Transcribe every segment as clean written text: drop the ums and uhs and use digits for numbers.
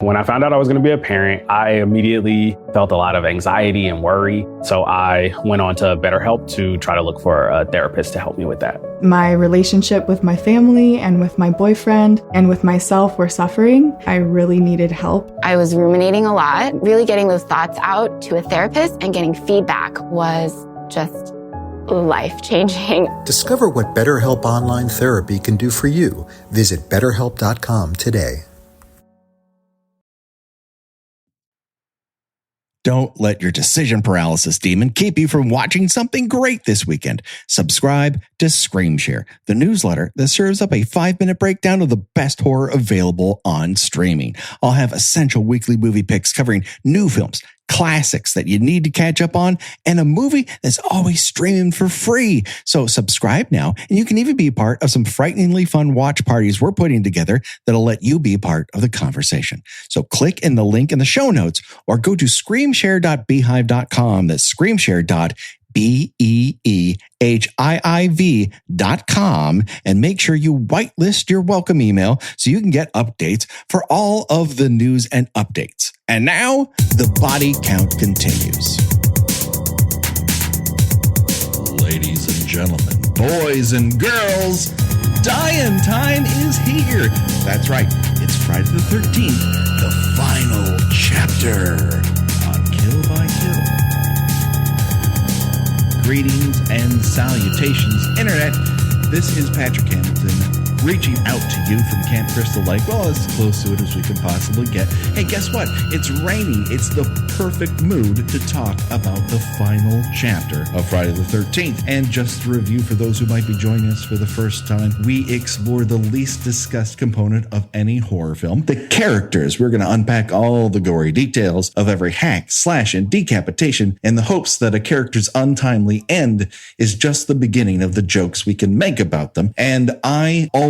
When I found out I was going to be a parent, I immediately felt a lot of anxiety and worry. So I went on to BetterHelp to try to look for a therapist to help me with that. My relationship with my family and with my boyfriend and with myself were suffering. I really needed help. I was ruminating a lot. Really getting those thoughts out to a therapist and getting feedback was just life-changing. Discover what BetterHelp Online Therapy can do for you. Visit BetterHelp.com today. Don't let your decision paralysis demon keep you from watching something great this weekend. Subscribe to ScreamShare, the newsletter that serves up a 5-minute breakdown of the best horror available on streaming. I'll have essential weekly movie picks covering new films, classics that you need to catch up on, and a movie that's always streaming for free. So subscribe now, and you can even be part of some frighteningly fun watch parties we're putting together that'll let you be part of the conversation. So click in the link in the show notes or go to screamshare.beehive.com. That's screamshare.beehive.com, and make sure you whitelist your welcome email so you can get updates for all of the news and updates. And now the body count continues. Ladies and gentlemen, boys and girls, die-in time is here. That's right. It's Friday the 13th, the final chapter on Kill by Kill. Greetings and salutations, Internet. This is Patrick Hamilton reaching out to you from Camp Crystal Lake. Well, as close to it as we can possibly get. Hey, guess what? It's raining. It's the perfect mood to talk about the final chapter of Friday the 13th. And just to review for those who might be joining us for the first time, we explore the least discussed component of any horror film, the characters. We're going to unpack all the gory details of every hack, slash, and decapitation in the hopes that a character's untimely end is just the beginning of the jokes we can make about them. And I always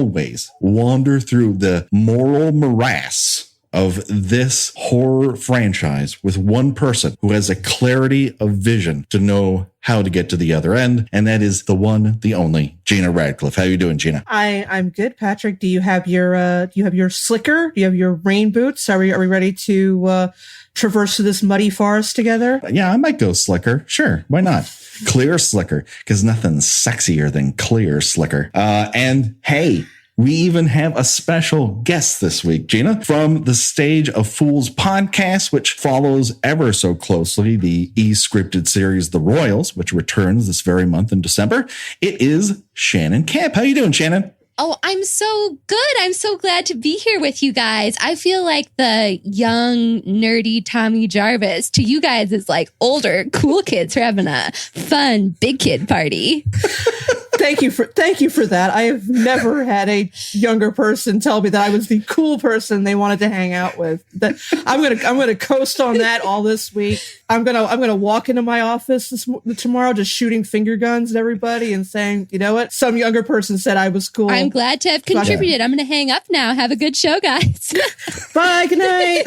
wander through the moral morass of this horror franchise with one person who has a clarity of vision to know how to get to the other end, and that is the one, the only, Gina Radcliffe. How you doing, Gina? I'm good, Patrick. Do you have your slicker? Do you have your rain boots? Are we ready to traverse through this muddy forest together? Yeah, I might go slicker. Sure, why not? Clear slicker, because nothing's sexier than clear slicker. And hey, we even have a special guest this week, Gina, from the Stage of Fools podcast, which follows ever so closely the e-scripted series The Royals, which returns this very month in December. It is Shannon Campe. How you doing, Shannon? Oh, I'm so good. I'm so glad to be here with you guys. I feel like the young, nerdy Tommy Jarvis to you guys is like older, cool kids who are having a fun big kid party. Thank you for that. I have never had a younger person tell me that I was the cool person they wanted to hang out with. That I'm gonna coast on that all this week. I'm gonna walk into my office tomorrow just shooting finger guns at everybody and saying, you know what? Some younger person said I was cool. I'm glad to have contributed. I'm gonna hang up now. Have a good show, guys. Bye. Good night.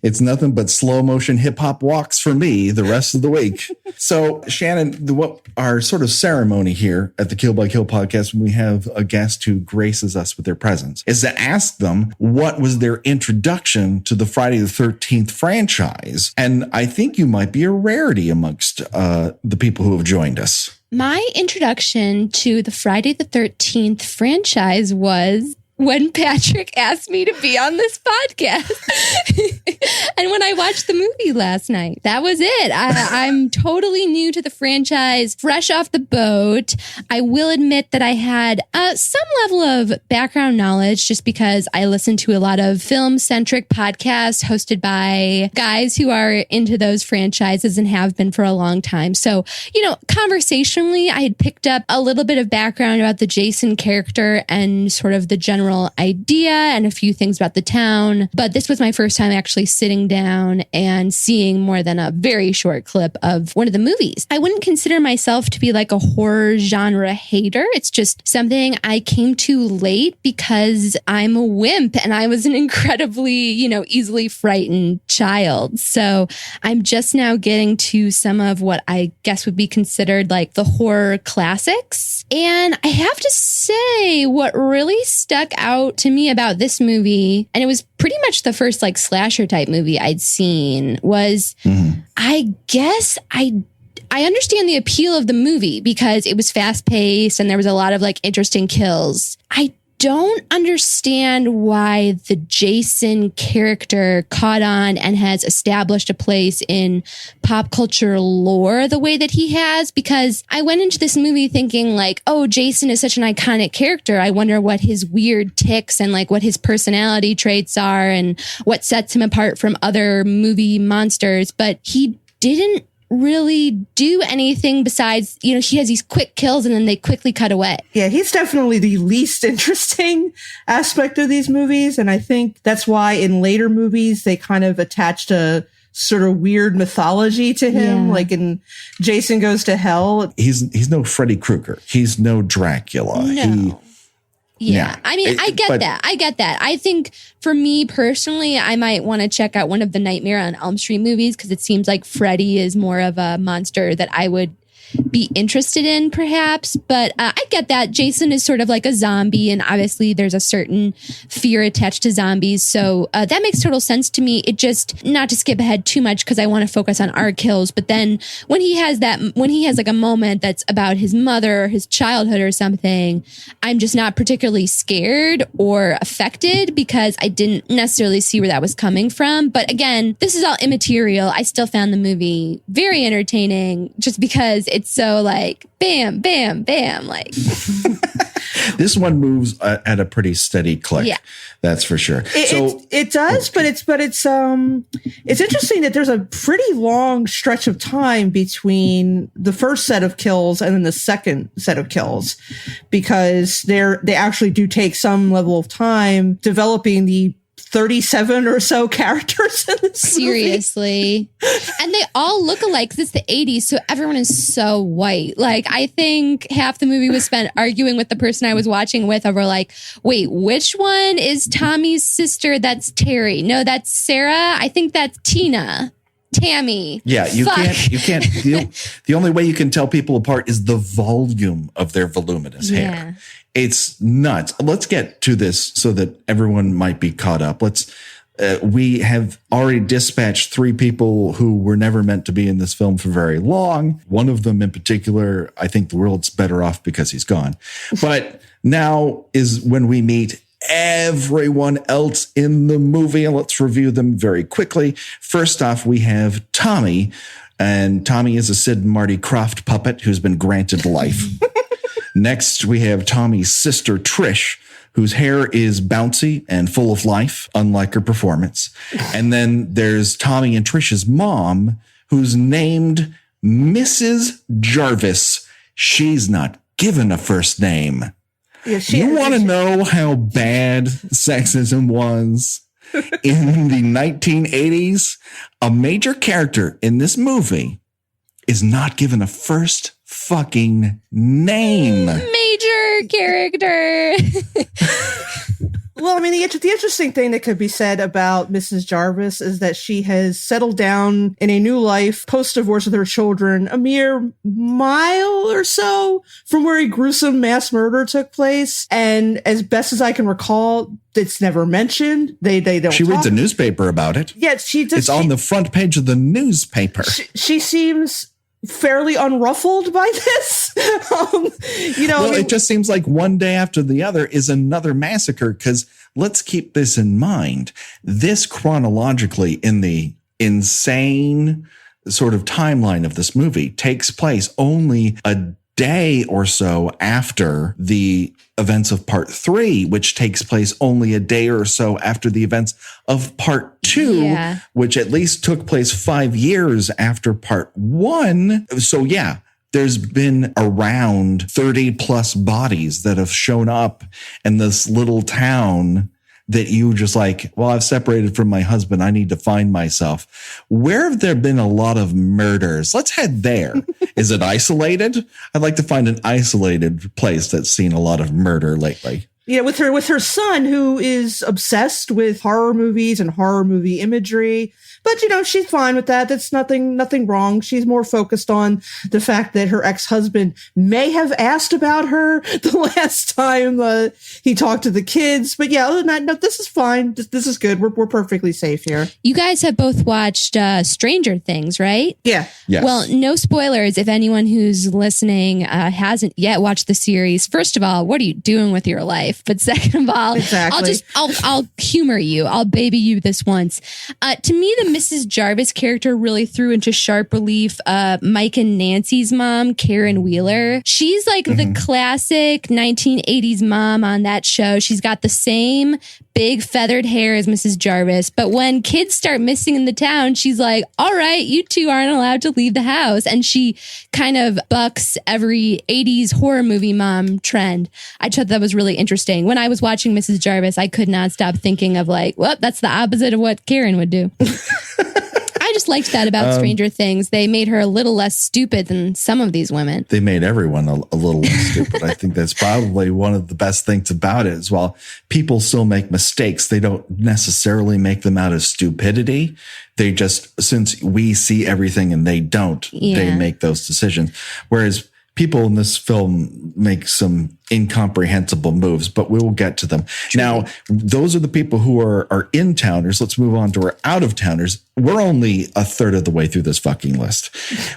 It's nothing but slow motion hip hop walks for me the rest of the week. So, Shannon, what our sort of ceremony here at the Kill by Kill podcast when we have a guest who graces us with their presence is to ask them what was their introduction to the Friday the 13th franchise. And I think you might be a rarity amongst the people who have joined us. My introduction to the Friday the 13th franchise was when Patrick asked me to be on this podcast. And when I watched the movie last night, that was it. I'm totally new to the franchise, fresh off the boat. I will admit that I had some level of background knowledge just because I listen to a lot of film-centric podcasts hosted by guys who are into those franchises and have been for a long time. So, conversationally, I had picked up a little bit of background about the Jason character and sort of the general idea and a few things about the town. But this was my first time actually sitting down down and seeing more than a very short clip of one of the movies. I wouldn't consider myself to be like a horror genre hater. It's just something I came to late because I'm a wimp and I was an incredibly, easily frightened child. So I'm just now getting to some of what I guess would be considered like the horror classics. And I have to say, what really stuck out to me about this movie, and it was pretty much the first like slasher type movie I'd seen, was I guess I understand the appeal of the movie because it was fast paced and there was a lot of like interesting kills. I don't understand why the Jason character caught on and has established a place in pop culture lore the way that he has, because I went into this movie thinking like, oh, Jason is such an iconic character. I wonder what his weird tics and like what his personality traits are and what sets him apart from other movie monsters. But he didn't really do anything besides, he has these quick kills and then they quickly cut away. Yeah, he's definitely the least interesting aspect of these movies. And I think that's why in later movies, they kind of attached a sort of weird mythology to him. Like in Jason Goes to Hell. He's no Freddy Krueger. He's no Dracula. No. I mean, I get that. I think for me personally, I might want to check out one of the Nightmare on Elm Street movies because it seems like Freddy is more of a monster that I would be interested in perhaps. But I get that Jason is sort of like a zombie and obviously there's a certain fear attached to zombies. So that makes total sense to me. It just, not to skip ahead too much because I want to focus on our kills. But then when he has like a moment that's about his mother or his childhood or something, I'm just not particularly scared or affected because I didn't necessarily see where that was coming from. But again, this is all immaterial. I still found the movie very entertaining just because it's so like bam, bam, bam. Like this one moves at a pretty steady click. Yeah. That's for sure. It does, but it's interesting that there's a pretty long stretch of time between the first set of kills and then the second set of kills, because they actually do take some level of time developing the 37 or so characters in this Seriously. And they all look alike because it's the 80s, so everyone is so white. Like, I think half the movie was spent arguing with the person I was watching with over like, wait, which one is Tommy's sister? That's Terry. No, that's Sarah. I think that's Tina. Tammy. Yeah, you can't. The only way you can tell people apart is the volume of their voluminous hair. It's nuts. Let's get to this so that everyone might be caught up. We have already dispatched 3 people who were never meant to be in this film for very long. One of them in particular, I think the world's better off because he's gone. But now is when we meet everyone else in the movie, and let's review them very quickly. First off, we have Tommy, and Tommy is a Sid and Marty Krofft puppet who's been granted life. Next, we have Tommy's sister, Trish, whose hair is bouncy and full of life, unlike her performance. And then there's Tommy and Trish's mom, who's named Mrs. Jarvis. She's not given a first name. Yeah, you want to know how bad sexism was in the 1980s? A major character in this movie is not given a first fucking name. Major character. Well, I mean, the interesting thing that could be said about Mrs. Jarvis is that she has settled down in a new life post-divorce with her children, a mere mile or so from where a gruesome mass murder took place. And as best as I can recall, it's never mentioned. They don't. She reads a newspaper about it. Yes, she does. It's on the front page of the newspaper. She seems fairly unruffled by this. It just seems like one day after the other is another massacre, because let's keep this in mind. This chronologically in the insane sort of timeline of this movie takes place only a day or so after the events of part 3, which takes place only a day or so after the events of part 2, which at least took place 5 years after part 1. So yeah, there's been around 30 plus bodies that have shown up in this little town that you just like, well, I've separated from my husband. I need to find myself. Where have there been a lot of murders? Let's head there. Is it isolated? I'd like to find an isolated place that's seen a lot of murder lately. Yeah, with her son, who is obsessed with horror movies and horror movie imagery. But, she's fine with that. That's nothing wrong. She's more focused on the fact that her ex-husband may have asked about her the last time he talked to the kids. But yeah, other than that, no, this is fine. This is good. We're perfectly safe here. You guys have both watched Stranger Things, right? Yeah. Yes. Well, no spoilers if anyone who's listening hasn't yet watched the series. First of all, what are you doing with your life? But second of all, exactly. I'll humor you. I'll baby you this once. To me, the Mrs. Jarvis character really threw into sharp relief Mike and Nancy's mom, Karen Wheeler. She's like the classic 1980s mom on that show. She's got the same big feathered hair as Mrs. Jarvis. But when kids start missing in the town, she's like, all right, you two aren't allowed to leave the house. And she kind of bucks every 80s horror movie mom trend. I thought that was really interesting. When I was watching Mrs. Jarvis, I could not stop thinking of like, well, that's the opposite of what Karen would do. I just liked that about Stranger Things. They made her a little less stupid than some of these women. They made everyone a little less stupid. I think that's probably one of the best things about it is while people still make mistakes, they don't necessarily make them out of stupidity. They just, since we see everything and they don't, they make those decisions. Whereas people in this film make some incomprehensible moves, but we will get to them. True. Now, those are the people who are in towners. Let's move on to our out of towners. We're only a third of the way through this fucking list.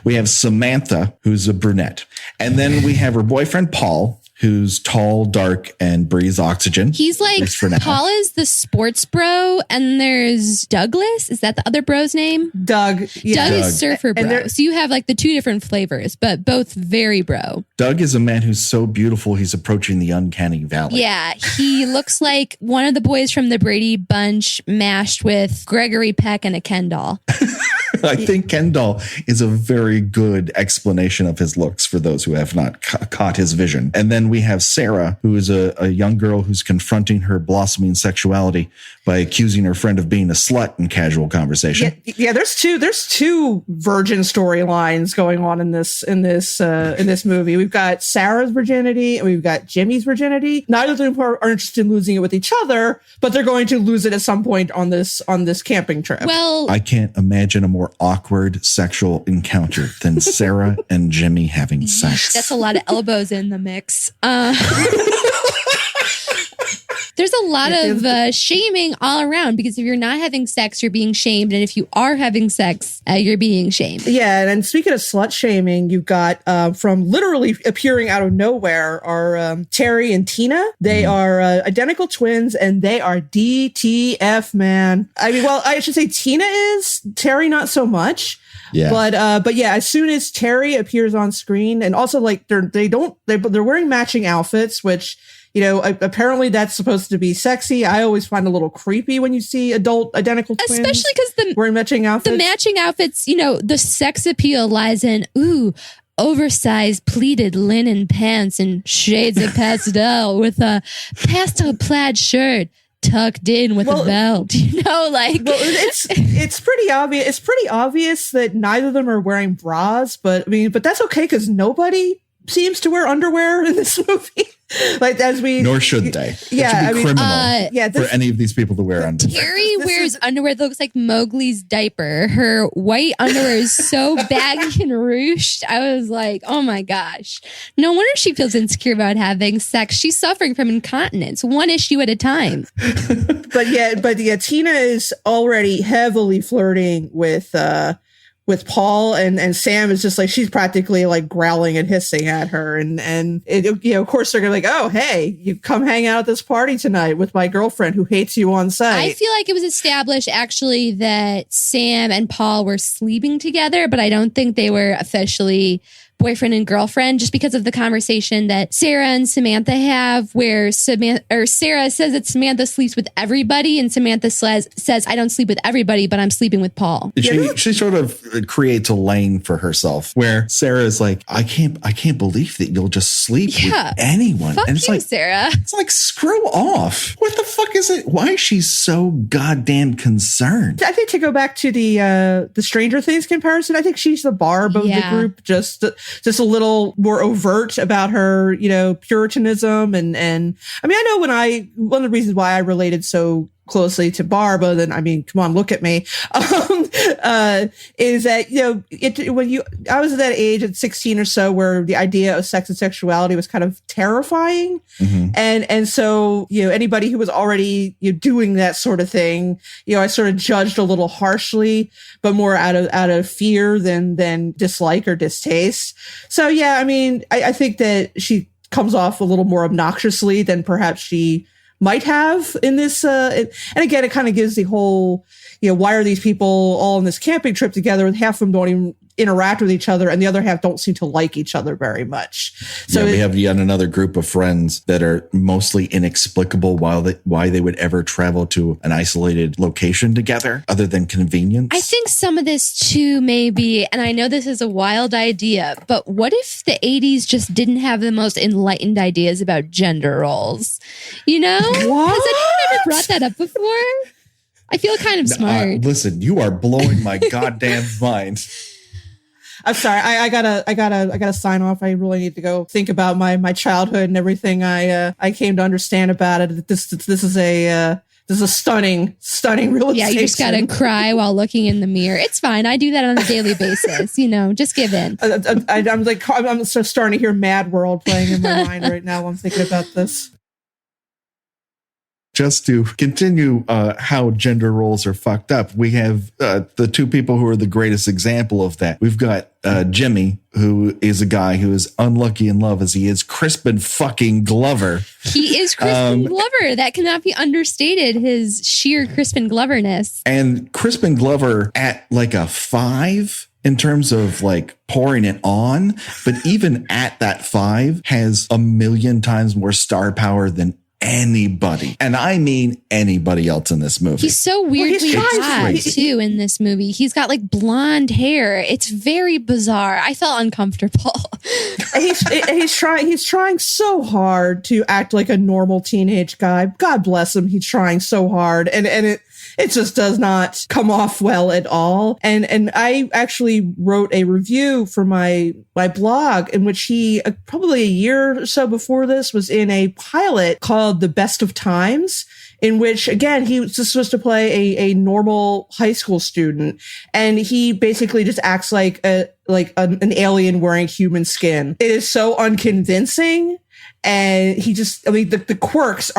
We have Samantha, who's a brunette. And then we have her boyfriend, Paul, who's tall, dark, and breathes oxygen. He's like, Paul is the sports bro, and there's Douglas. Is that the other bro's name? Doug. Yeah. Doug is surfer bro. So you have like the two different flavors, but both very bro. Doug is a man who's so beautiful, he's approaching the uncanny valley. Yeah, he looks like one of the boys from the Brady Bunch mashed with Gregory Peck and a Ken doll. I think Ken doll is a very good explanation of his looks for those who have not caught his vision. And then we have Sarah, who is a young girl who's confronting her blossoming sexuality by accusing her friend of being a slut in casual conversation. Yeah, there's two virgin storylines going on in this movie. We've got Sarah's virginity and we've got Jimmy's virginity. Neither of them are interested in losing it with each other, but they're going to lose it at some point on this camping trip. Well, I can't imagine a more awkward sexual encounter than Sarah and Jimmy having sex. That's a lot of elbows in the mix. There's a lot of shaming all around because if you're not having sex, you're being shamed. And if you are having sex, you're being shamed. Yeah. And speaking of slut shaming, you've got from literally appearing out of nowhere are Terry and Tina. They are identical twins and they are DTF, man. I mean, well, I should say Tina is, Terry not so much. Yeah. But yeah, as soon as Terry appears on screen and also like they're wearing matching outfits, which, you know, apparently that's supposed to be sexy. I always find it a little creepy when you see adult identical twins. Especially because wearing matching outfits. The matching outfits, you know, the sex appeal lies in, oversized pleated linen pants and shades of pastel with a pastel plaid shirt tucked in with a belt, you know, like. Well, it's pretty obvious. It's pretty obvious that neither of them are wearing bras, but that's okay because nobody seems to wear underwear in this movie. Nor should they. Yeah, it should be criminal for any of these people to wear underwear. Terry wears underwear that looks like Mowgli's diaper. Her white underwear is so baggy and ruched. I was like, oh my gosh. No wonder she feels insecure about having sex. She's suffering from incontinence, one issue at a time. But yeah, Tina is already heavily flirting with Paul and Sam is just like, she's practically like growling and hissing at her. And you know, of course they're gonna be like, oh, hey, you come hang out at this party tonight with my girlfriend who hates you on site. I feel like it was established actually that Sam and Paul were sleeping together, but I don't think they were officially boyfriend and girlfriend, just because of the conversation that Sarah and Samantha have, where Sarah says that Samantha sleeps with everybody, and Samantha says, I don't sleep with everybody, but I'm sleeping with Paul. She sort of creates a lane for herself where Sarah is like, I can't believe that you'll just sleep with anyone. Fuck and it's you, like, Sarah. It's like, screw off. What the fuck is it? Why is she so goddamn concerned? I think to go back to the Stranger Things comparison, I think she's the Barb of the group, just a little more overt about her, Puritanism. And I mean, I know one of the reasons why I related so closely to Barb, other than, I mean, come on, look at me, is that, I was at that age at 16 or so where the idea of sex and sexuality was kind of terrifying. Mm-hmm. And so, anybody who was already doing that sort of thing, I sort of judged a little harshly, but more out of fear than dislike or distaste. So, yeah, I mean, I think that she comes off a little more obnoxiously than perhaps she might have in this. And again, it kind of gives the whole, why are these people all on this camping trip together? Half of them don't even interact with each other, and the other half don't seem to like each other very much. So we have yet another group of friends that are mostly inexplicable why they would ever travel to an isolated location together other than convenience. I think some of this too may be, and I know this is a wild idea, but what if the 80s just didn't have the most enlightened ideas about gender roles? What? Has anyone ever brought that up before? I feel kind of smart. Listen, you are blowing my goddamn mind. I'm sorry. I gotta sign off. I really need to go think about my childhood and everything I came to understand about it. This is a stunning realization. Yeah, you just gotta cry while looking in the mirror. It's fine. I do that on a daily basis. Just give in. I'm so starting to hear Mad World playing in my mind right now while I'm thinking about this. Just to continue how gender roles are fucked up, we have the two people who are the greatest example of that. We've got Jimmy, who is a guy who is unlucky in love as he is Crispin fucking Glover. He is Crispin Glover. That cannot be understated, his sheer Crispin Gloverness. And Crispin Glover at like a 5 in terms of like pouring it on, but even at that 5 has a million times more star power than anybody, and I mean anybody else in this movie. He's so weirdly hot too in this movie. He's got like blonde hair. It's very bizarre. I felt uncomfortable. He's trying so hard to act like a normal teenage guy. God bless him. He's trying so hard, and it just does not come off well at all. And I actually wrote a review for my blog in which he, probably a year or so before this, was in a pilot called The Best of Times, in which, again, he was just supposed to play a normal high school student. And he basically just acts like an alien wearing human skin. It is so unconvincing. And the quirks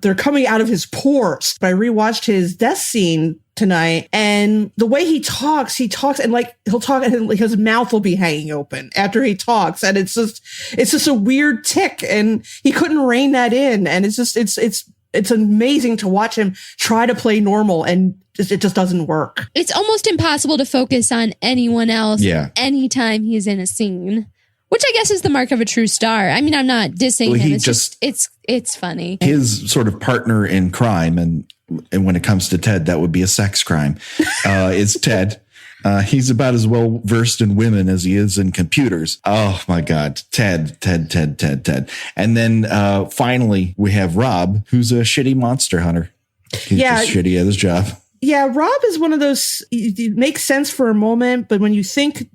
they're coming out of his pores. I rewatched his death scene tonight, and the way he talks and like he'll talk and like his mouth will be hanging open after he talks. And it's just a weird tick, and he couldn't rein that in. And it's amazing to watch him try to play normal, and it just doesn't work. It's almost impossible to focus on anyone else anytime he's in a scene. Which I guess is the mark of a true star. I mean, I'm not dissing him. It's funny. His sort of partner in crime, and when it comes to Ted, that would be a sex crime. It's Ted. He's about as well versed in women as he is in computers. Oh my God. Ted. And then finally we have Rob, who's a shitty monster hunter. He's just shitty at his job. Yeah, Rob is one of those, it makes sense for a moment, but when you think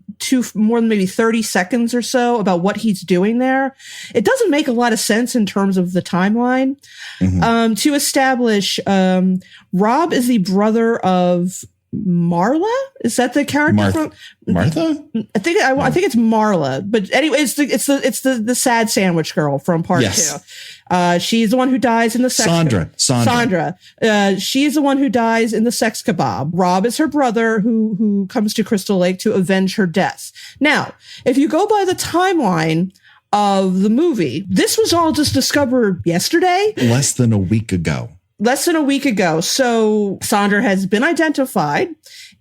more than maybe 30 seconds or so about what he's doing there, it doesn't make a lot of sense in terms of the timeline. Mm-hmm. To establish, Rob is the brother of Marla. Is that the character from Martha? I think it's Marla, but anyway, it's the sad sandwich girl from part 2. She's the one who dies in the sex. Sandra. She's the one who dies in the sex kebab. Rob is her brother who comes to Crystal Lake to avenge her death. Now, if you go by the timeline of the movie, this was all just discovered yesterday. Less than a week ago. So Sandra has been identified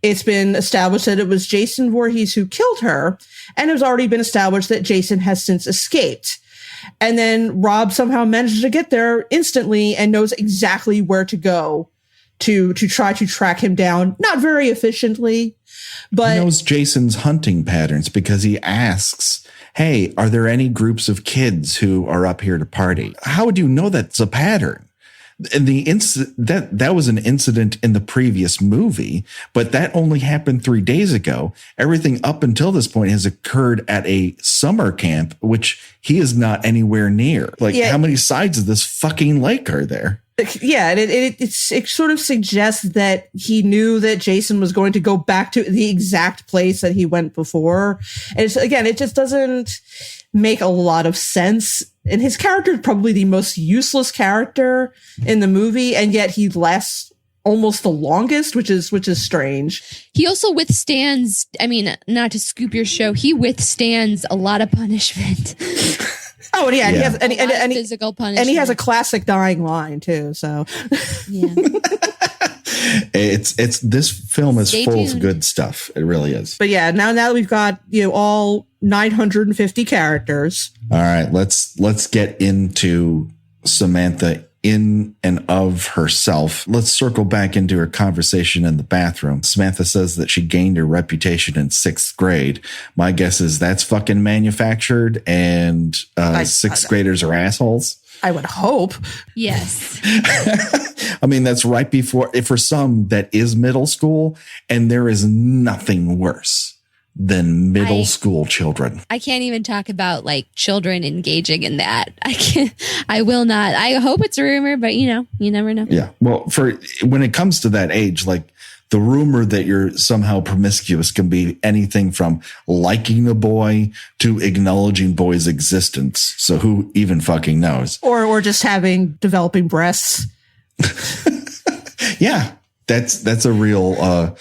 it's been established that it was Jason Voorhees who killed her, and it has already been established that Jason has since escaped. And then Rob somehow manages to get there instantly and knows exactly where to go to try to track him down. Not very efficiently, but he knows Jason's hunting patterns because he asks, hey, are there any groups of kids who are up here to party? How would you know that's a pattern? And that was an incident in the previous movie, but that only happened 3 days ago. Everything up until this point has occurred at a summer camp, which he is not anywhere near. Like, how many sides of this fucking lake are there? Yeah, it sort of suggests that he knew that Jason was going to go back to the exact place that he went before. And it just doesn't make a lot of sense. And his character is probably the most useless character in the movie, and yet he lasts almost the longest, which is strange. He also withstands, I mean, not to scoop your show, he withstands a lot of punishment. Oh, and he has physical punishment. And he has a classic dying line too. So yeah. It's this film is full of good stuff. It really is. But yeah, now that we've got, all 950 characters. All right, let's get into Samantha in and of herself. Let's circle back into her conversation in the bathroom. Samantha says that she gained her reputation in 6th grade. My guess is that's fucking manufactured, and sixth graders are assholes. I would hope. Yes. I mean, that's right before, for some, that is middle school, and there is nothing worse than middle school children. I can't even talk about like children engaging in that. I will not. I hope it's a rumor, but you never know. Yeah. Well, when it comes to that age, like the rumor that you're somehow promiscuous can be anything from liking a boy to acknowledging boy's existence. So who even fucking knows? Or just developing breasts. Yeah. That's a real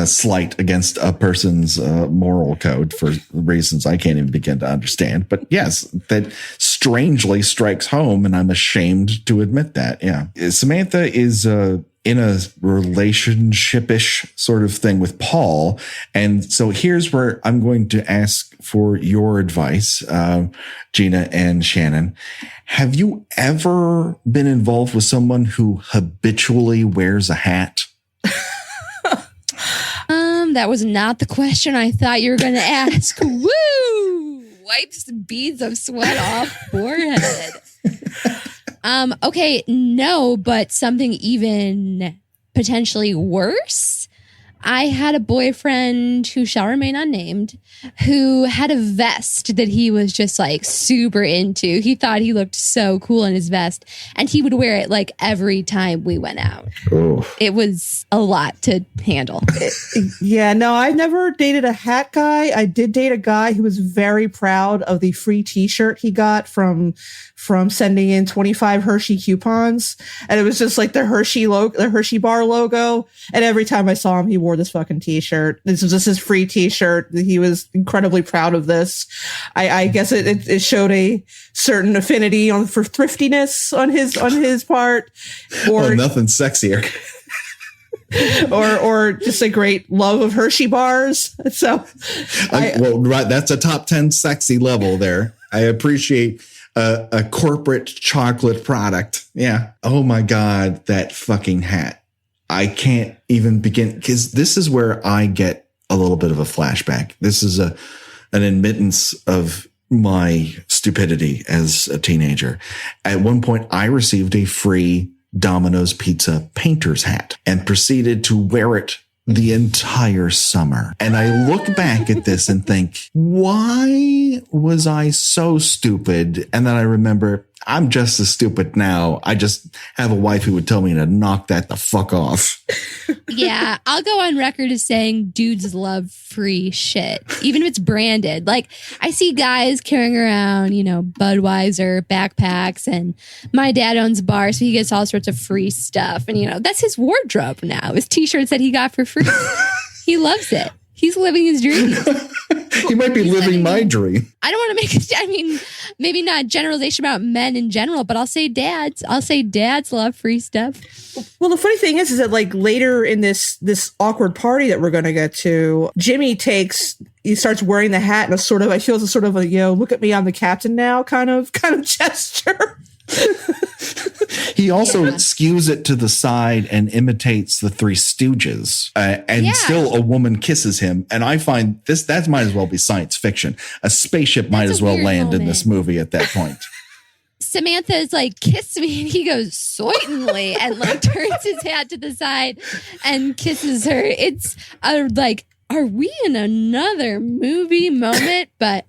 slight against a person's moral code for reasons I can't even begin to understand. But yes, that strangely strikes home, and I'm ashamed to admit that. Yeah. Samantha is in a relationship-ish sort of thing with Paul. And so here's where I'm going to ask for your advice, Gina and Shannon. Have you ever been involved with someone who habitually wears a hat? That was not the question I thought you were going to ask. Woo! Wipes beads of sweat off forehead. Okay, no, but something even potentially worse. I had a boyfriend who shall remain unnamed who had a vest that he was just like super into. He thought he looked so cool in his vest, and he would wear it like every time we went out. Oh. It was a lot to handle. Yeah, no, I never dated a hat guy. I did date a guy who was very proud of the free t-shirt he got from sending in 25 Hershey coupons. And it was just like the Hershey bar logo. And every time I saw him, he wore this fucking t-shirt. This was just his free t-shirt. He was incredibly proud of this. I guess it showed a certain affinity for thriftiness on his part. Or nothing sexier. or just a great love of Hershey bars. So right, that's a top 10 sexy level there. I appreciate a corporate chocolate product. Yeah. Oh my God, that fucking hat. I can't even begin, because this is where I get a little bit of a flashback. This is an admittance of my stupidity as a teenager. At one point, I received a free Domino's Pizza painter's hat and proceeded to wear it the entire summer. And I look back at this and think, why was I so stupid? And then I remember, I'm just as stupid now. I just have a wife who would tell me to knock that the fuck off. Yeah, I'll go on record as saying dudes love free shit, even if it's branded. Like, I see guys carrying around, Budweiser backpacks, and my dad owns a bar, so he gets all sorts of free stuff. And, that's his wardrobe now, his t-shirts that he got for free. He loves it. He's living his dreams. He might be living my dream. I don't want to make maybe not generalization about men in general, but I'll say dads. Love free stuff. Well, the funny thing is that like later in this awkward party that we're going to get to, Jimmy he starts wearing the hat and I feel it's a sort of a, look at me, I'm the captain now kind of gesture. He also skews it to the side and imitates the Three Stooges, and still a woman kisses him. And I find that might as well be science fiction. A spaceship might as well land in this movie at that point. Samantha is like, kiss me. And he goes, certainly, and like turns his hat to the side and kisses her. It's are we in another movie moment? But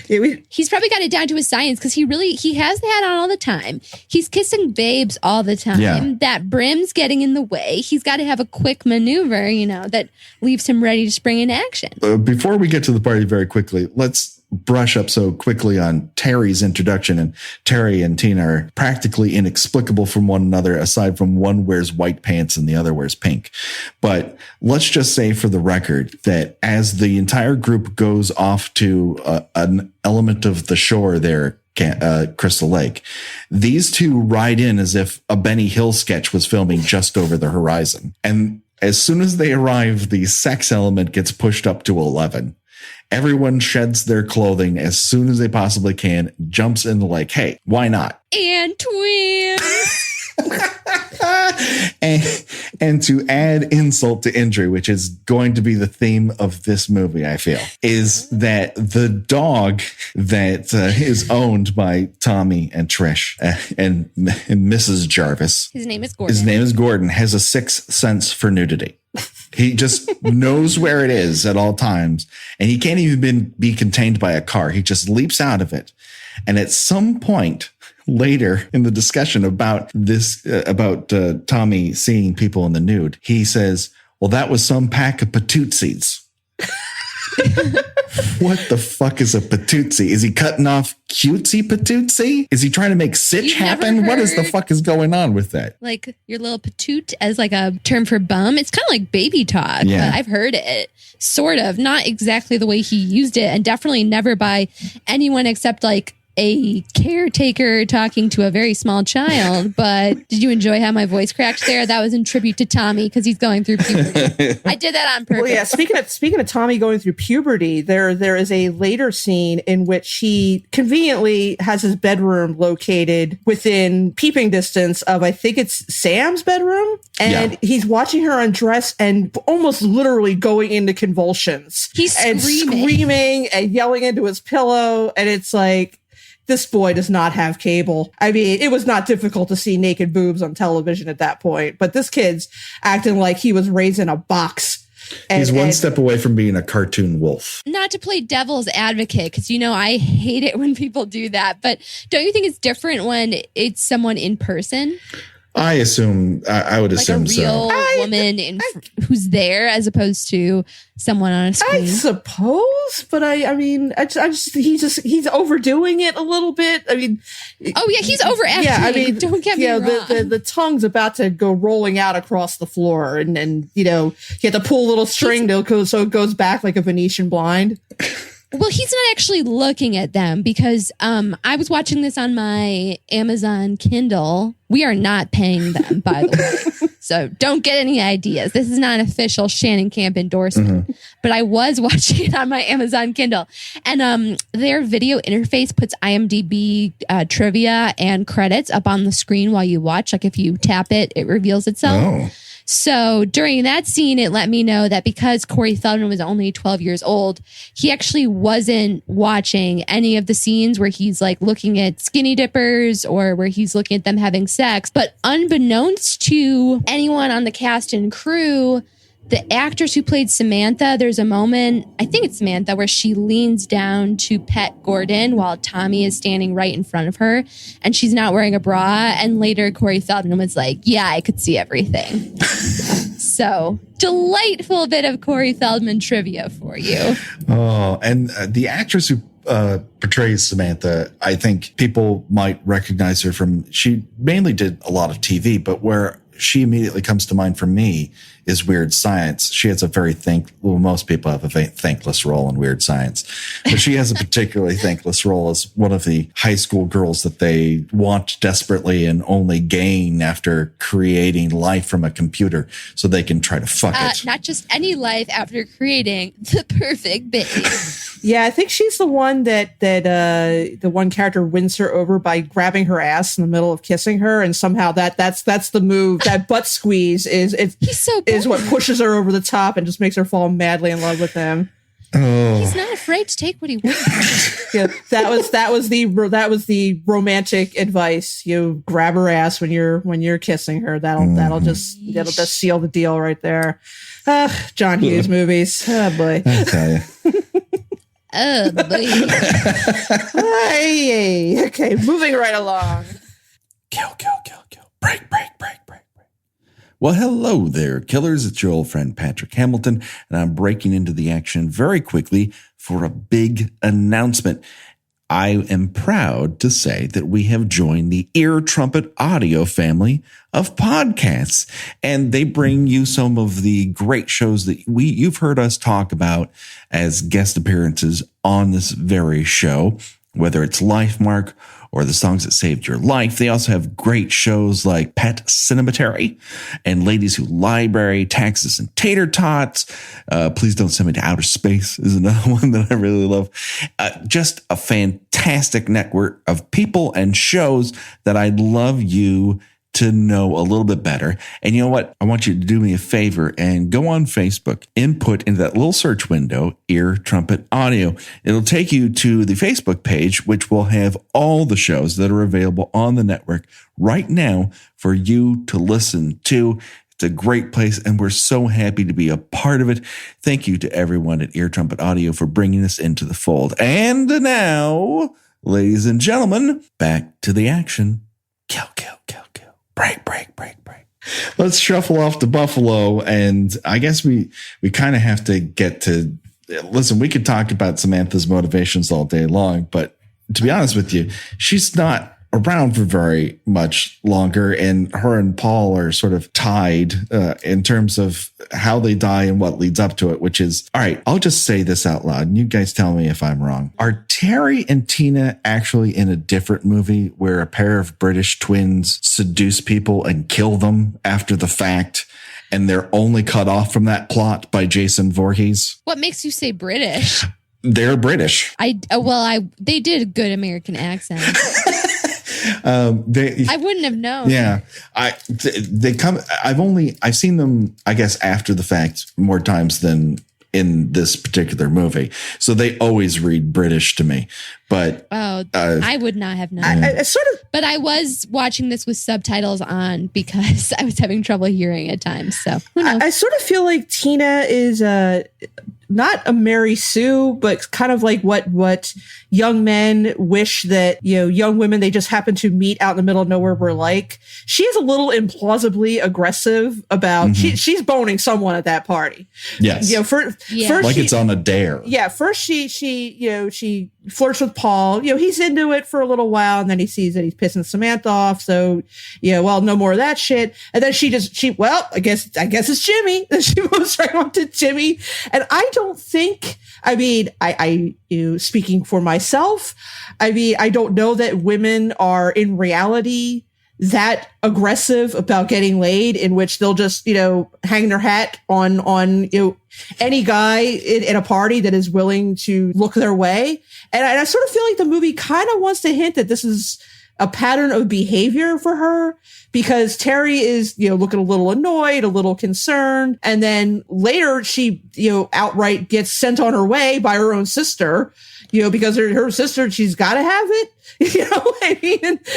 he's probably got it down to a science because he has the hat on all the time. He's kissing babes all the time. Yeah. That brim's getting in the way. He's got to have a quick maneuver, that leaves him ready to spring into action. Before we get to the party very quickly, let's brush up so quickly on Terry's introduction. And Terry and Tina are practically inexplicable from one another, aside from one wears white pants and the other wears pink. But let's just say for the record that as the entire group goes off to an element of the shore there, Crystal Lake, these two ride in as if a Benny Hill sketch was filming just over the horizon. And as soon as they arrive, the sex element gets pushed up to 11. Everyone sheds their clothing as soon as they possibly can, jumps in the lake. Hey, why not? And twins. and to add insult to injury, which is going to be the theme of this movie, I feel, is that the dog that is owned by Tommy and Trish and Mrs. Jarvis. His name is Gordon, has a sixth sense for nudity. He just knows where it is at all times, and he can't even be contained by a car. He just leaps out of it. And at some point later in the discussion about this, about Tommy seeing people in the nude, he says, well, that was some pack of patootsies. What the fuck is a patootsie? Is he cutting off cutesy patootsie? Is he trying to make sitch happen? What is the fuck is going on with that? Like your little patoot as like a term for bum. It's kind of like baby talk. Yeah. But I've heard it. Sort of. Not exactly the way he used it, and definitely never by anyone except like a caretaker talking to a very small child. But did you enjoy how my voice cracked there? That was in tribute to Tommy because he's going through puberty. I did that on purpose. Well, yeah. Speaking of Tommy going through puberty, there is a later scene in which he conveniently has his bedroom located within peeping distance of, I think it's Sam's bedroom, and he's watching her undress and almost literally going into convulsions. He's screaming and yelling into his pillow, and it's like, this boy does not have cable. I mean, it was not difficult to see naked boobs on television at that point, but this kid's acting like he was raised in a box. He's one step away from being a cartoon wolf. Not to play devil's advocate, because, I hate it when people do that, but don't you think it's different when it's someone in person? I assume, I would assume so. Like a real woman who's there as opposed to someone on a screen. I suppose, but I mean, he's overdoing it a little bit. I mean, oh yeah, he's overacting. Yeah, I mean, don't get me wrong. The tongue's about to go rolling out across the floor, and you have to pull a little string so it goes back like a Venetian blind. Well, he's not actually looking at them because I was watching this on my Amazon Kindle. We are not paying them, by the way. So don't get any ideas. This is not an official Shannon Camp endorsement. Mm-hmm. But I was watching it on my Amazon Kindle. And their video interface puts IMDb trivia and credits up on the screen while you watch. Like if you tap it, it reveals itself. Oh. So during that scene, it let me know that because Corey Feldman was only 12 years old, he actually wasn't watching any of the scenes where he's like looking at skinny dippers or where he's looking at them having sex. But unbeknownst to anyone on the cast and crew, the actress who played Samantha, there's a moment, I think it's Samantha, where she leans down to pet Gordon while Tommy is standing right in front of her and she's not wearing a bra. And later Corey Feldman was like, yeah, I could see everything. So delightful bit of Corey Feldman trivia for you. Oh, and the actress who portrays Samantha, I think people might recognize her from, she mainly did a lot of TV, but where she immediately comes to mind for me is Weird Science. She has a very most people have a thankless role in Weird Science, but she has a particularly thankless role as one of the high school girls that they want desperately and only gain after creating life from a computer so they can try to fuck it. Not just any life after creating the perfect baby. Yeah, I think she's the one that the one character wins her over by grabbing her ass in the middle of kissing her, and somehow that's the move. That butt squeeze is what pushes her over the top and just makes her fall madly in love with him. Oh. He's not afraid to take what he wants. Yeah, that was the romantic advice. You grab her ass when you're kissing her. That'll just seal the deal right there. John Hughes movies. Oh boy. I tell you. Oh, boy. Hey, okay, moving right along. Kill. Break. Well, hello there, killers. It's your old friend Patrick Hamilton, and I'm breaking into the action very quickly for a big announcement. I am proud to say that we have joined the Ear Trumpet Audio family of podcasts, and they bring you some of the great shows that you've heard us talk about as guest appearances on this very show, whether it's Lifemark or the songs that saved your life. They also have great shows like Pet Cinematary and Ladies Who Library, Taxes and Tater Tots. Please Don't Send Me to Outer Space is another one that I really love. Just a fantastic network of people and shows that I'd love you to know a little bit better. And you know what? I want you to do me a favor and go on Facebook, input into that little search window, Ear Trumpet Audio. It'll take you to the Facebook page, which will have all the shows that are available on the network right now for you to listen to. It's a great place, and we're so happy to be a part of it. Thank you to everyone at Ear Trumpet Audio for bringing us into the fold. And now, ladies and gentlemen, back to the action. Kill. Break. Let's shuffle off to Buffalo, and I guess we kind of have to get to listen. We could talk about Samantha's motivations all day long, but to be honest with you, she's not around for very much longer, and her and Paul are sort of tied in terms of how they die and what leads up to it, which is, all right, I'll just say this out loud and you guys tell me if I'm wrong. Are Terry and Tina actually in a different movie where a pair of British twins seduce people and kill them after the fact, and they're only cut off from that plot by Jason Voorhees? What makes you say British? They're British. They did a good American accent. I wouldn't have known. Yeah. I've seen them, I guess, after the fact more times than in this particular movie. So they always read British to me. But I would not have known. But I was watching this with subtitles on because I was having trouble hearing at times. So who knows? I sort of feel like Tina is not a Mary Sue, but kind of like what young men wish that, young women they just happen to meet out in the middle of nowhere were like. She is a little implausibly aggressive about, she's boning someone at that party. Yes. First like it's on a dare. Yeah. First she flirts with Paul. He's into it for a little while, and then he sees that he's pissing Samantha off. So, no more of that shit. And then I guess it's Jimmy. Then she moves right on to Jimmy. And I don't think, I speaking for myself, I don't know that women are in reality that aggressive about getting laid, in which they'll just, hang their hat on any guy in a party that is willing to look their way. And I sort of feel like the movie kind of wants to hint that this is a pattern of behavior for her, because Terry is, looking a little annoyed, a little concerned. And then later she, outright gets sent on her way by her own sister, because her sister, she's got to have it.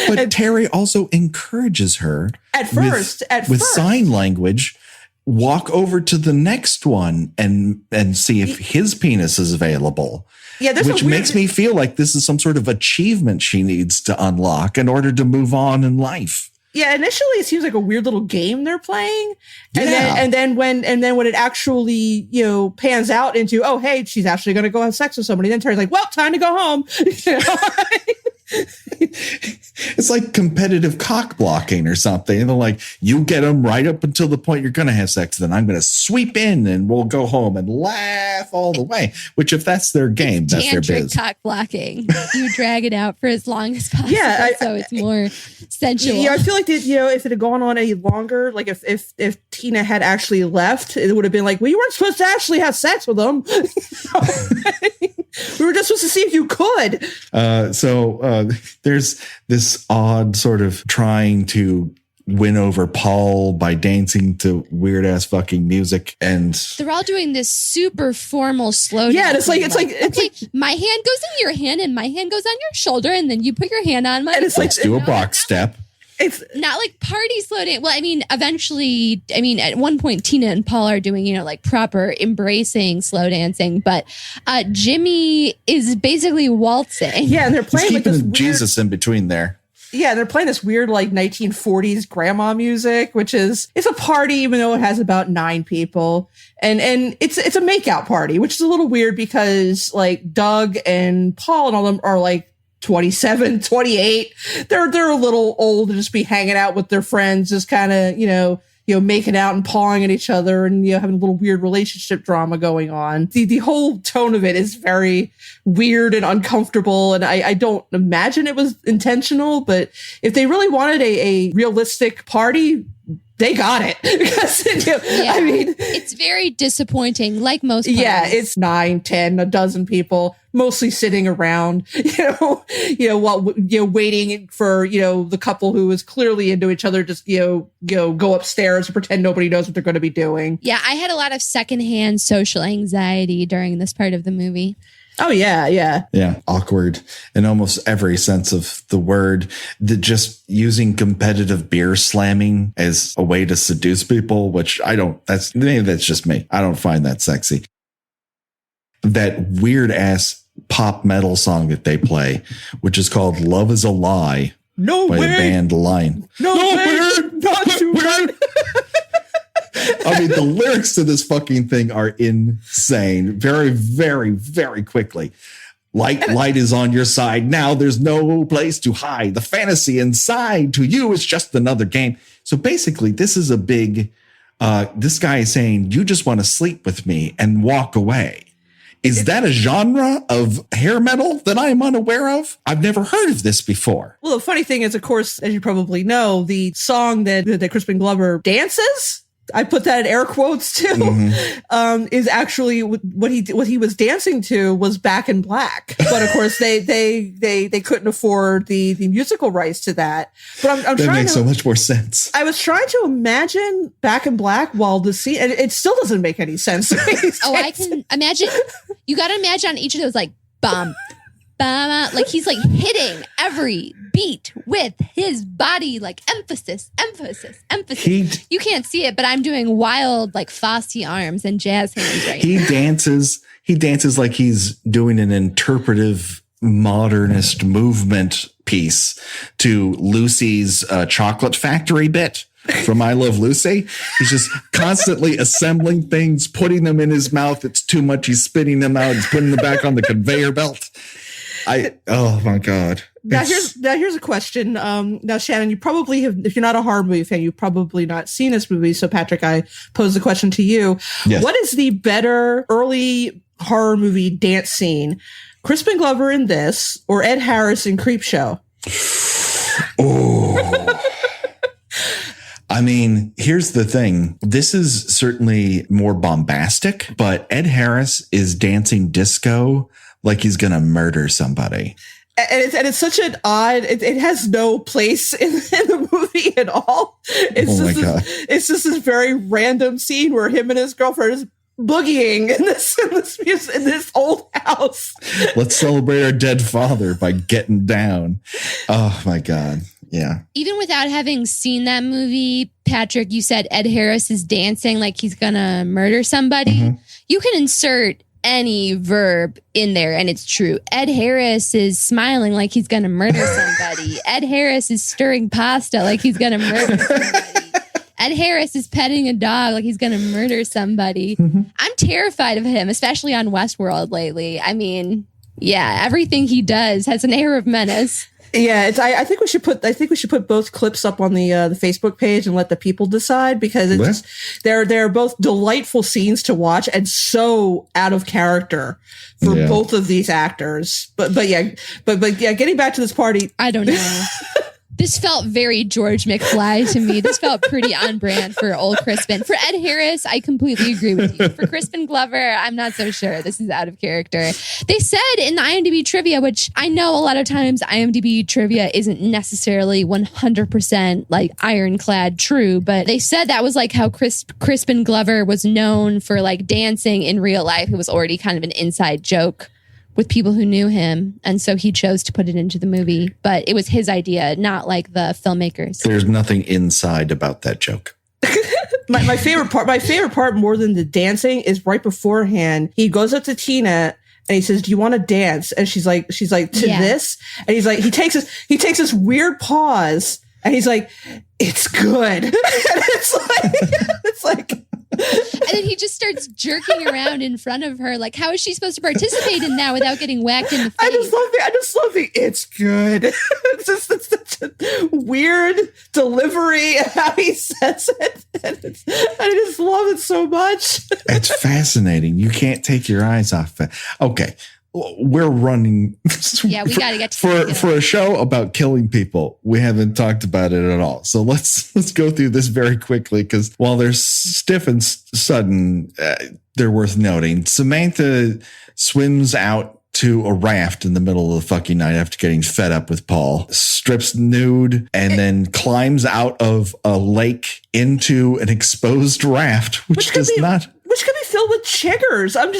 But Terry also encourages her at first with sign language. Walk over to the next one and see if his penis is available. Yeah, which makes me feel like this is some sort of achievement she needs to unlock in order to move on in life. Yeah, initially it seems like a weird little game they're playing, and then when it actually pans out into, oh hey, she's actually going to go have sex with somebody, then Terry's like, well, time to go home. It's like competitive cock blocking or something. And they're like, you get them right up until the point you're going to have sex. Then I'm going to sweep in and we'll go home and laugh all the way. Which if that's their game, that's their biz. Cock blocking. You drag it out for as long as possible. Yeah, so it's more sensual. Yeah, I feel like that, if it had gone on any longer, like if Tina had actually left, it would have been like, well, you weren't supposed to actually have sex with them. We were just supposed to see if you could. So there's this odd sort of trying to win over Paul by dancing to weird ass fucking music, and they're all doing this super formal slow dance. Yeah, and it's like my hand goes in your hand and my hand goes on your shoulder, and then you put your hand on my. And it's let's do a box step. It's not like party slow dance. Well, eventually, at one point, Tina and Paul are doing, like proper embracing slow dancing, but Jimmy is basically waltzing. Yeah, and they're playing He's like keeping this weird, Jesus in between there. Yeah, they're playing this weird like 1940s grandma music, which is it's a party even though it has about 9 people, and it's a makeout party, which is a little weird because like Doug and Paul and all of them are like 27, 28. They're a little old to just be hanging out with their friends, just kind of, making out and pawing at each other and, having a little weird relationship drama going on. The whole tone of it is very weird and uncomfortable. And I don't imagine it was intentional, but if they really wanted a realistic party, they got it. Because, it's very disappointing, like most parties. Yeah, it's 9, 10, a dozen people, mostly sitting around, while waiting for the couple who is clearly into each other, just go upstairs and pretend nobody knows what they're going to be doing. Yeah, I had a lot of secondhand social anxiety during this part of the movie. Oh, yeah. Yeah, awkward in almost every sense of the word. Just using competitive beer slamming as a way to seduce people, which maybe that's just me. I don't find that sexy. That weird ass pop metal song that they play, which is called Love is a Lie by the band Lion. No way, not too weird. The lyrics to this fucking thing are insane. Very, very, very quickly. Light is on your side. Now there's no place to hide. The fantasy inside to you is just another game. So basically, this is a big, this guy is saying, you just want to sleep with me and walk away. Is that a genre of hair metal that I am unaware of? I've never heard of this before. Well, the funny thing is, of course, as you probably know, the song that Crispin Glover dances, I put that in air quotes too, is actually what he was dancing to was Back in Black. But of course they couldn't afford the musical rights to that. But I'm that trying makes so much more sense. I was trying to imagine Back in Black while the scene, and it still doesn't make any sense to me. I can imagine. You got to imagine on each of those, like, bum, bum, like he's like hitting every beat with his body, like emphasis. You can't see it, but I'm doing wild, like Fosse arms and jazz hands right now. He dances like he's doing an interpretive modernist movement piece to Lucy's chocolate factory bit from I Love Lucy. He's just constantly assembling things, putting them in his mouth. It's too much. He's spitting them out. He's putting them back on the conveyor belt. Oh my God. Now here's a question. Now, Shannon, you probably have, if you're not a horror movie fan, you've probably not seen this movie. So Patrick, I pose the question to you. Yes. What is the better early horror movie dance scene? Crispin Glover in this or Ed Harris in Creepshow? Oh. Here's the thing. This is certainly more bombastic, but Ed Harris is dancing disco like he's going to murder somebody. And it's such an odd, it has no place in the movie at all. It's just this very random scene where him and his girlfriend is boogieing in this old house. Let's celebrate our dead father by getting down. Oh my God. Yeah. Even without having seen that movie, Patrick, you said Ed Harris is dancing like he's gonna murder somebody. Mm-hmm. You can insert any verb in there and it's true. Ed Harris is smiling like he's gonna murder somebody. Ed Harris is stirring pasta like he's gonna murder somebody. Ed Harris is petting a dog like he's gonna murder somebody. Mm-hmm. I'm terrified of him, especially on Westworld lately. Yeah, everything he does has an air of menace. Yeah, I think we should put both clips up on the Facebook page and let the people decide, because it's just, they're both delightful scenes to watch and so out of character for both of these actors. But yeah, getting back to this party, I don't know. This felt very George McFly to me. This felt pretty on brand for old Crispin. For Ed Harris, I completely agree with you. For Crispin Glover, I'm not so sure. This is out of character. They said in the IMDb trivia, which I know a lot of times IMDb trivia isn't necessarily 100% like ironclad true, but they said that was like how Crispin Glover was known for like dancing in real life. It was already kind of an inside joke with people who knew him, and so he chose to put it into the movie. But it was his idea, not like the filmmakers. There's nothing inside about that joke. my favorite part more than the dancing is right beforehand. He goes up to Tina and he says, "Do you want to dance?" And she's like, to this, and he's like, he takes this weird pause, and he's like, "It's good." And it's like. And then he just starts jerking around in front of her. Like, how is she supposed to participate in that without getting whacked in the face? I just love the "it's good." It's such a weird delivery of how he says it. And I just love it so much. It's fascinating. You can't take your eyes off it. Okay. We're running. Yeah, we got to get to for a show about killing people. We haven't talked about it at all. So let's go through this very quickly, because while they're stiff and sudden, they're worth noting. Samantha swims out to a raft in the middle of the fucking night after getting fed up with Paul, strips nude, and then climbs out of a lake into an exposed raft, which could be filled with chiggers. I'm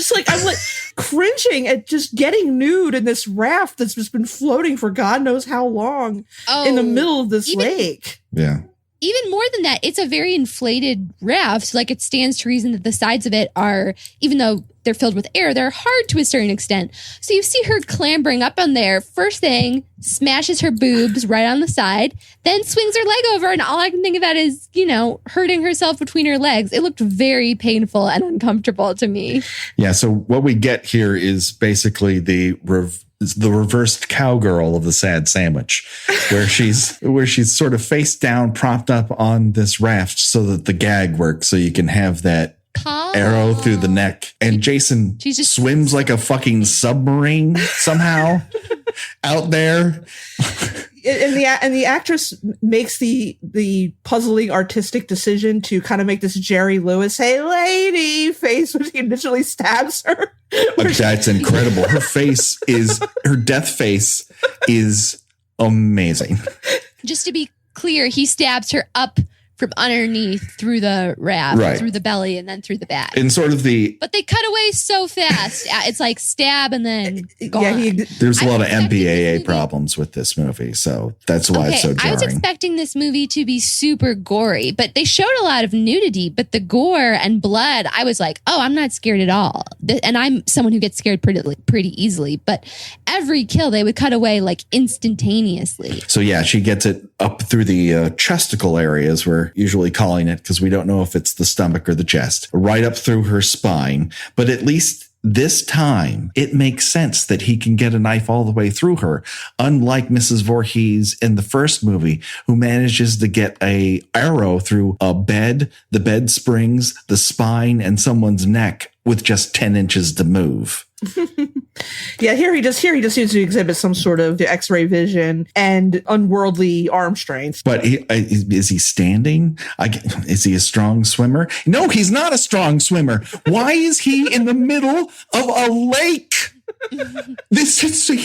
like cringing at just getting nude in this raft that's just been floating for God knows how long in the middle of this lake. Yeah. Even more than that, it's a very inflated raft. Like, it stands to reason that the sides of it are, even though they're filled with air, they're hard to a certain extent. So you see her clambering up on there. First thing, smashes her boobs right on the side, then swings her leg over. And all I can think about is, hurting herself between her legs. It looked very painful and uncomfortable to me. Yeah. So what we get here is basically the reversed cowgirl of the sad sandwich, where she's sort of face down, propped up on this raft so that the gag works, so you can have that arrow through the neck. And Jason just swims like a fucking submarine somehow out there. And the actress makes the puzzling artistic decision to kind of make this Jerry Lewis, "Hey lady" face when he initially stabs her. That's incredible. Her death face is amazing. Just to be clear, he stabs her up from underneath through the raft, through the belly, and then through the back. And sort of but they cut away so fast. It's like stab and then gone. Yeah, there's a lot of MPAA problems with this movie, so that's why it's so jarring. I was expecting this movie to be super gory, but they showed a lot of nudity, but the gore and blood, I was like, oh, I'm not scared at all. And I'm someone who gets scared pretty easily, but every kill they would cut away like instantaneously. So yeah, she gets it up through the chesticle areas, we're usually calling it, because we don't know if it's the stomach or the chest, right up through her spine. But at least this time, it makes sense that he can get a knife all the way through her, unlike Mrs. Voorhees in the first movie, who manages to get a arrow through a bed, the bed springs, the spine, and someone's neck with just 10 inches to move. Yeah, here he just seems to exhibit some sort of X-ray vision and unworldly arm strength. But is he standing? Is he a strong swimmer? No, he's not a strong swimmer. Why is he in the middle of a lake? He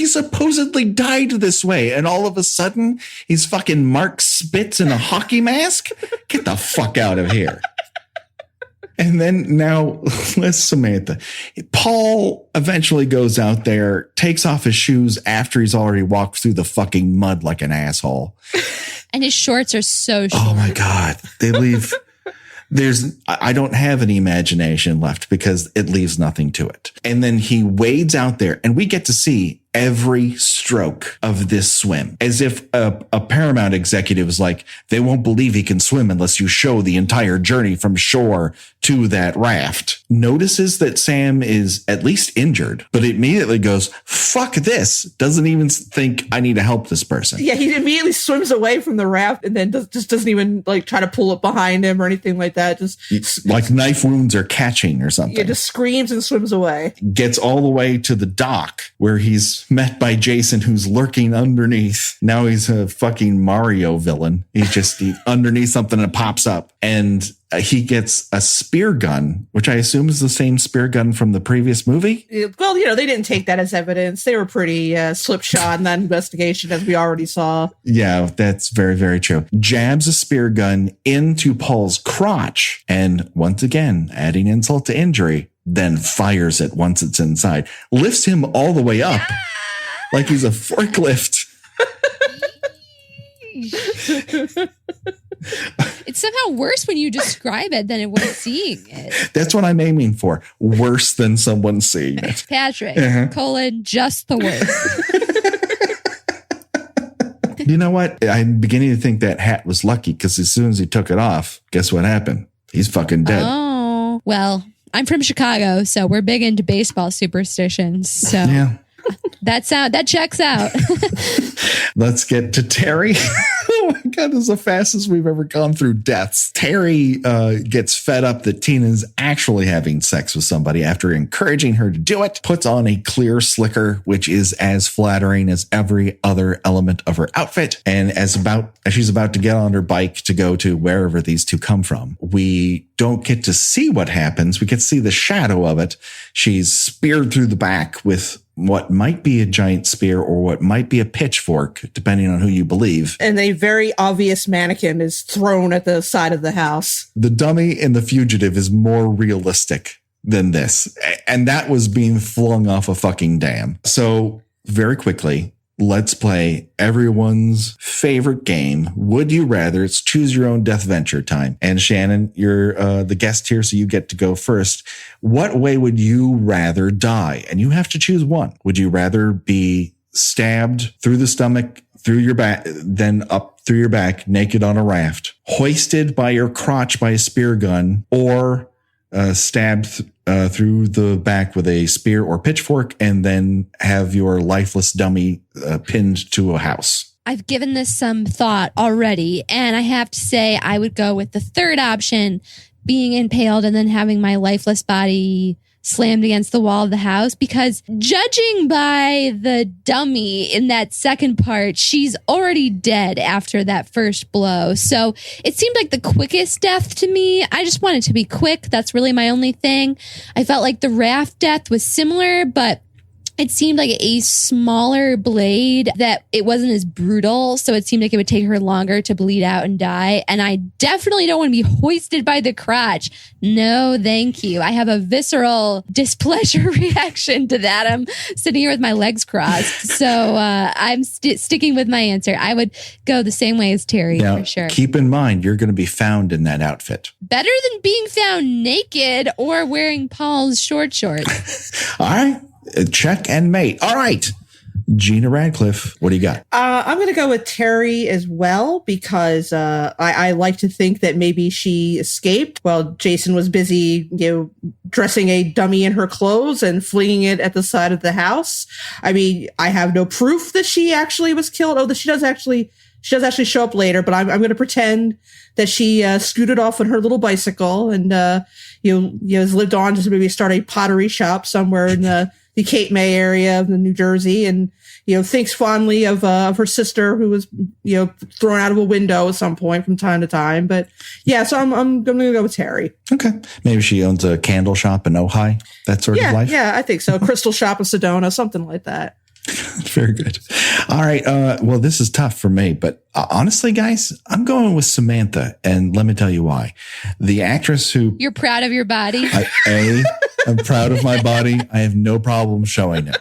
supposedly died this way, and all of a sudden he's fucking Mark Spitz in a hockey mask? Get the fuck out of here. And then now, let's Samantha. Paul eventually goes out there, takes off his shoes after he's already walked through the fucking mud like an asshole. And his shorts are so short. Oh my God. They leave. I don't have any imagination left because it leaves nothing to it. And then he wades out there and we get to see every stroke of this swim, as if a Paramount executive was like, they won't believe he can swim unless you show the entire journey from shore to that raft. Notices that Sam is at least injured, but immediately goes, fuck this. Doesn't even think I need to help this person. Yeah, he immediately swims away from the raft and then just doesn't even like try to pull it behind him or anything like that. Just like knife wounds are catching or something. Yeah, just screams and swims away. Gets all the way to the dock where he's met by Jason, who's lurking underneath. Now he's a fucking Mario villain. He's underneath something and it pops up. And he gets a spear gun, which I assume is the same spear gun from the previous movie. Well, they didn't take that as evidence. They were pretty slipshod in that investigation, as we already saw. Yeah, that's very, very true. Jabs a spear gun into Paul's crotch. And once again, adding insult to injury, then fires it once it's inside. Lifts him all the way up like he's a forklift. It's somehow worse when you describe it than it was seeing it. That's what I'm aiming for. Worse than someone seeing it. Patrick, just the worst. You know what? I'm beginning to think that hat was lucky because as soon as he took it off, guess what happened? He's fucking dead. Oh, well, I'm from Chicago, so we're big into baseball superstitions. So yeah. That checks out. Let's get to Terry. Oh my God, this is the fastest we've ever gone through deaths. Terry gets fed up that Tina's actually having sex with somebody after encouraging her to do it, puts on a clear slicker, which is as flattering as every other element of her outfit. And as she's about to get on her bike to go to wherever these two come from, we don't get to see what happens. We get to see the shadow of it. She's speared through the back with what might be a giant spear or what might be a pitchfork, depending on who you believe. And a very obvious mannequin is thrown at the side of the house. The dummy in The Fugitive is more realistic than this. And that was being flung off a fucking dam. So very quickly, let's play everyone's favorite game. Would you rather? It's choose your own death venture time. And Shannon, you're the guest here, so you get to go first. What way would you rather die? And you have to choose one. Would you rather be stabbed through the stomach, through your back, then up through your back, naked on a raft, hoisted by your crotch by a spear gun, or stabbed through the back with a spear or pitchfork, and then have your lifeless dummy pinned to a house? I've given this some thought already, and I have to say I would go with the third option, being impaled and then having my lifeless body slammed against the wall of the house, because judging by the dummy in that second part, she's already dead after that first blow. So it seemed like the quickest death to me. I just wanted to be quick. That's really my only thing. I felt like the raft death was similar, but it seemed like a smaller blade, that it wasn't as brutal. So it seemed like it would take her longer to bleed out and die. And I definitely don't want to be hoisted by the crotch. No, thank you. I have a visceral displeasure reaction to that. I'm sitting here with my legs crossed. So I'm sticking with my answer. I would go the same way as Terry, now, for sure. Keep in mind, you're going to be found in that outfit. Better than being found naked or wearing Paul's short shorts. All right. Check and mate. All right. Gina Radcliffe, what do you got? I'm going to go with Terry as well, because I like to think that maybe she escaped while Jason was busy, dressing a dummy in her clothes and flinging it at the side of the house. I mean, I have no proof that she actually was killed. Oh, she does actually show up later, but I'm going to pretend that she scooted off on her little bicycle and has lived on to maybe start a pottery shop somewhere in the Cape May area of New Jersey, and thinks fondly of her sister, who was thrown out of a window at some point from time to time. But yeah, so I'm going to go with Terry. Okay, maybe she owns a candle shop in Ojai, that sort of life. Yeah, I think so. Crystal shop in Sedona, something like that. Very good. All right. Well, this is tough for me, but honestly, guys, I'm going with Samantha, and let me tell you why. The actress who... You're proud of your body? I'm proud of my body. I have no problem showing it.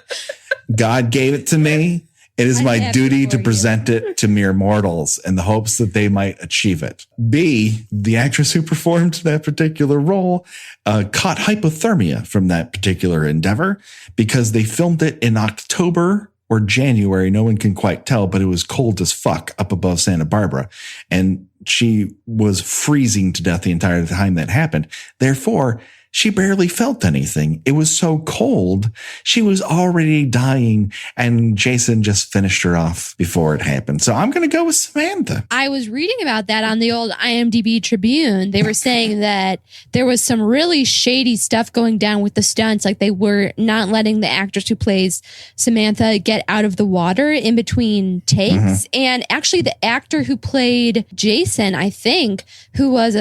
God gave it to me. It is my duty to present it to mere mortals in the hopes that they might achieve it. B, the actress who performed that particular role caught hypothermia from that particular endeavor because they filmed it in October or January. No one can quite tell, but it was cold as fuck up above Santa Barbara. And she was freezing to death the entire time that happened. Therefore, she barely felt anything. It was so cold. She was already dying, and Jason just finished her off before it happened. So I'm going to go with Samantha. I was reading about that on the old IMDb Tribune. They were saying that there was some really shady stuff going down with the stunts. Like they were not letting the actress who plays Samantha get out of the water in between takes. And actually the actor who played Jason, I think, who was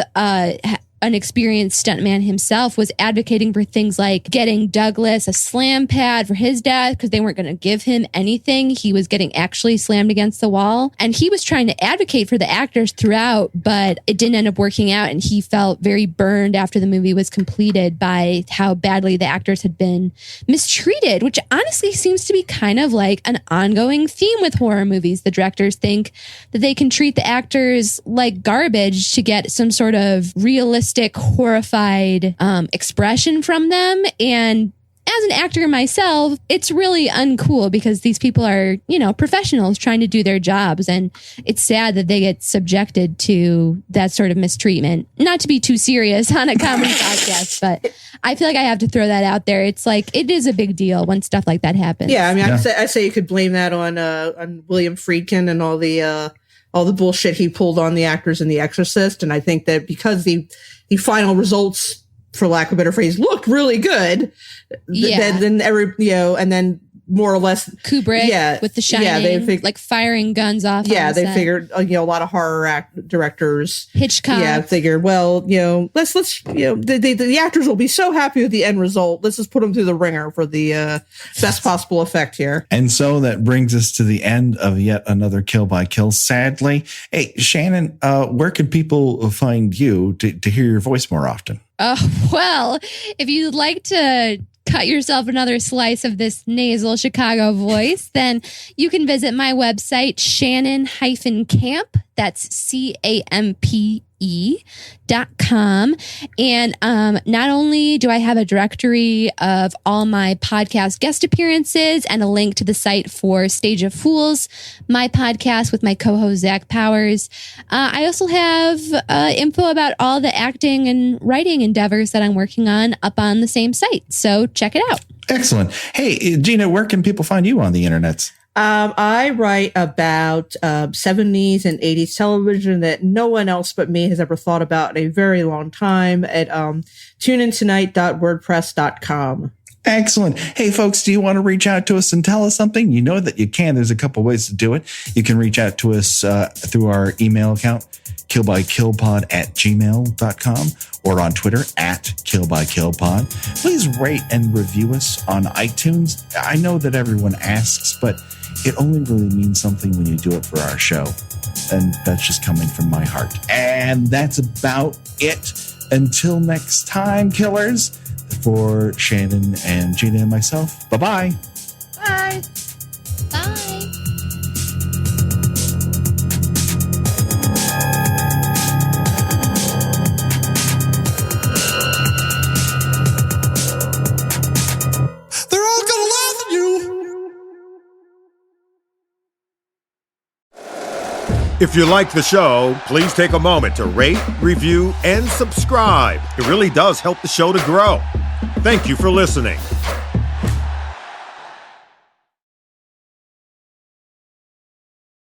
an experienced stuntman himself, was advocating for things like getting Douglas a slam pad for his death because they weren't going to give him anything. He was getting actually slammed against the wall. And he was trying to advocate for the actors throughout, but it didn't end up working out. And he felt very burned after the movie was completed by how badly the actors had been mistreated, which honestly seems to be kind of like an ongoing theme with horror movies. The directors think that they can treat the actors like garbage to get some sort of realistic, horrified expression from them. And as an actor myself, it's really uncool because these people are, professionals trying to do their jobs. And it's sad that they get subjected to that sort of mistreatment. Not to be too serious on a comedy podcast, but I feel like I have to throw that out there. It's like, it is a big deal when stuff like that happens. Yeah, I mean, I say you could blame that on William Friedkin and all the bullshit he pulled on the actors in The Exorcist. And I think that because the final results, for lack of a better phrase, looked really good, then and then more or less Kubrick with The Shining, like firing guns off. Yeah, they figured a lot of horror directors, Hitchcock, figured let's the actors will be so happy with the end result. Let's just put them through the ringer for the best possible effect here. And so that brings us to the end of yet another Kill by Kill. Sadly, hey Shannon, where can people find you to hear your voice more often? Well, if you'd like to cut yourself another slice of this nasal Chicago voice, then you can visit my website, Shannon-Camp. That's CAMPE.com. And not only do I have a directory of all my podcast guest appearances and a link to the site for Stage of Fools, my podcast with my co-host Zach Powers, I also have info about all the acting and writing endeavors that I'm working on up on the same site. So check it out. Excellent. Hey, Gina, where can people find you on the internet? I write about 70s and 80s television that no one else but me has ever thought about in a very long time at tuneintonight.wordpress.com. Excellent. Hey, folks, do you want to reach out to us and tell us something? You know that you can. There's a couple ways to do it. You can reach out to us through our email account, killbykillpod@gmail.com, or on Twitter @killbykillpod. Please rate and review us on iTunes. I know that everyone asks, but it only really means something when you do it for our show. And that's just coming from my heart. And that's about it. Until next time, killers, for Shannon and Gina and myself, bye-bye. Bye. Bye. If you like the show, please take a moment to rate, review, and subscribe. It really does help the show to grow. Thank you for listening.